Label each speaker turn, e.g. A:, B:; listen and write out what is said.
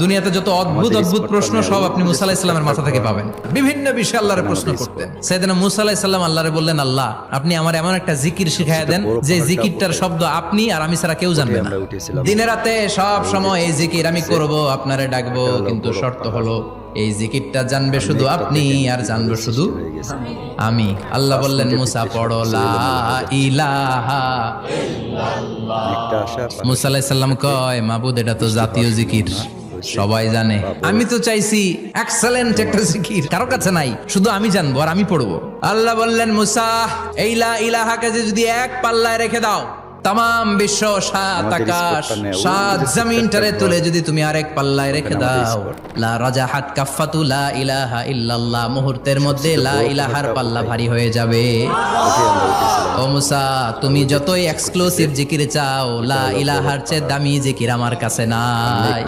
A: দুনিয়াতে যত অদ্ভুত অদ্ভুত প্রশ্ন সব আপনি মুসা আলাইহিস সালামের মাথা থেকে পাবেন। বিভিন্ন বিষয়ে আল্লাহরে প্রশ্ন করতেন। সাইয়েদনা মুসা আলাইহিস সালাম আল্লাহরে বললেন, আল্লাহ আপনি আমার এমন একটা জিকির শিখায়া দেন যে জিকিরটার শব্দ আপনি আর আমি ছাড়া কেউ জানবে না। দিনে রাতে সব সময় এই জিকির আমি করব, আপনারে ডাকবো, কিন্তু শর্ত হলো এই জিকিরটা জানবে শুধু আপনি আর জানবে শুধু আমি। আল্লাহ বললেন, মুসা পড়ো লা ইলাহা। মুসা আলাইহিস সালাম কয়, মাবুদ এটা তো জাতীয় জিকির, সবাই জানে। আমি তো চাইছি এক্সেলেন্ট একটা জিকির, কারো কাছে নাই, শুধু আমি জানবো আর আমি পড়বো। আল্লাহ বললেন, মুসা এই লা ইলাহাকে যদি এক পাল্লায় রেখে দাও, তাম বিশ্ব, সাত আকাশ, সাত জমিনটারে তুলে যদি তুমি আরেক পাল্লায় রেখে দাও, লা রাজাহাত কাফাতু লা ইলাহা ইল্লাল্লাহ, মুহূর্তের মধ্যে লা ইলাহার পাল্লা ভারী হয়ে যাবে। ও মুসা, তুমি যতই এক্সক্লুসিভ জিকির চাও, লা ইলাহার চেয়ে দামি জিকির আমার কাছে নাই।